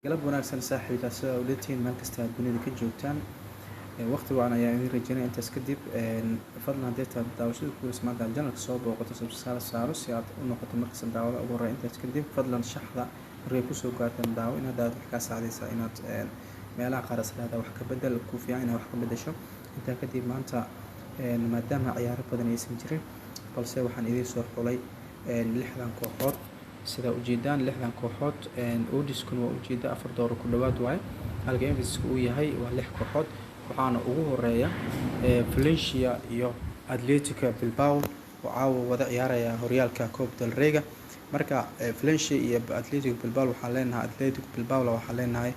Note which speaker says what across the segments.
Speaker 1: galab wanaagsan saaxiibta sida u leeyihiin meel kasta aad dunida ka joogtaan waqti waan ayaa idin rajaynaya intaas kadib fadlan haddii aad daawashada ku ismaanta channelka soo booqato subscribe saaro si aad u noqoto markasta daawada ugu horreeya intaas kadib fadlan shaxda markay kusoo gaartaan daawo inaad wax ka saacdaysa inaad meelaha qaar salaada wax ka bedel ku fiican inaad wax ka bedesho intaa kadib maanta maadaama ciyaaro badan aysan jirin balse waxaan idin soo xulay 6 kooxood sida ujeedaan 6 kooxood oodiskuna waa ujeeda 4 door ku dhawaad waay halka MVS uu yahay waa 6 kooxood waxaana ugu horeeya Valencia iyo Atletico Bilbao oo caawa wada ciyaaraya horyaalka Copa del Rey marka Valencia iyo Atletico Bilbao waxaa leenahay Atletico Bilbao waxaa leenahay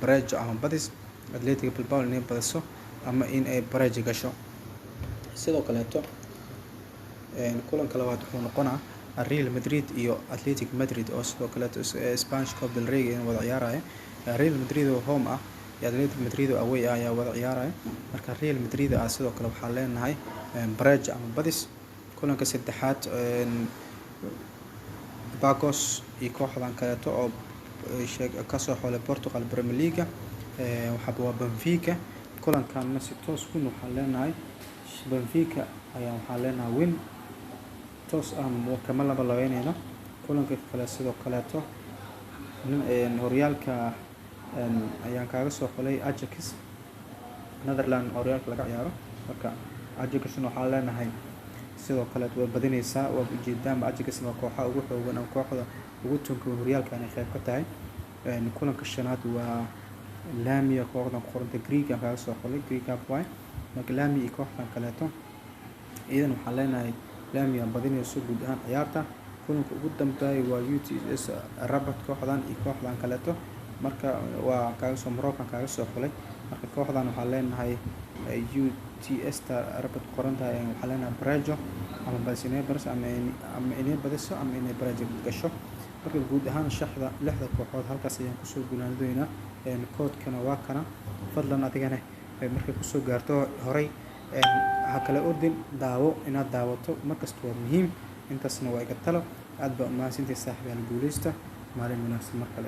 Speaker 1: Braga ama badis Atletico Bilbao inay badiso ama in ay Braga gasho sidoo kale kulanka labaad wuxuu noqonaa Real Madrid iyo Atletico Madrid oo sidoo kale Spanish Copa del Rey in wada ciyaaraya Real Madrid oo home ah iyo Atletico Madrid oo away ah ayaa wada ciyaaraya marka Real Madrid sidoo kale waxaa leenahay Braga ama badis kulanka saddexaad Bagos iyo kooxdan kale oo ka soo xulay Portugal Premier League waa Benfica kulankan si toos ku waxaa leenahay Benfica ayaa waxaa leenahay win toos kama laba labeynayna kulanka kale sidoo kale horyaalka ayaan kaaga soo xulay Ajax Netherlands horyaalka laga ciyaaro marka Ajax waxaa leenahay sidoo kale way badinaysaa waa ujeedaan Ajax waa kooxda ugu xoogan oo kooxda ugu tunka horyaalka ay qayb ka tahay kulanka shanaad waa Lamia kooxda qoranta Greek aan kaaga soo xulay Greek way marka Lamia kooxdan kale idan waxaa leenahay Lamia badinayso guud ahaan ciyaarta kulanka ugu dambeeyay waa UTS Rabat kooxdan iyo kooxdan kale marka waa kaaga soo Morocco kaaga soo xulay marka kooxdan waxaa leenahay UTS Rabat qoranta waxaa leenahay Braga ama Barcelona ama inay badiso ama inay Braga gasho marka guud ahaan shaxda 6 kooxood halkaas ayaan ku soo guuleynaynaa koodkana waa kana fadlan adigana markay ku soo gaarto horay kala ordin daawo inaad daawato markasta waa muhiim intaasna waa iga talo aad baa u mahadsantahay saaxiibayaal guuleysta maalin wanaagsan mar kale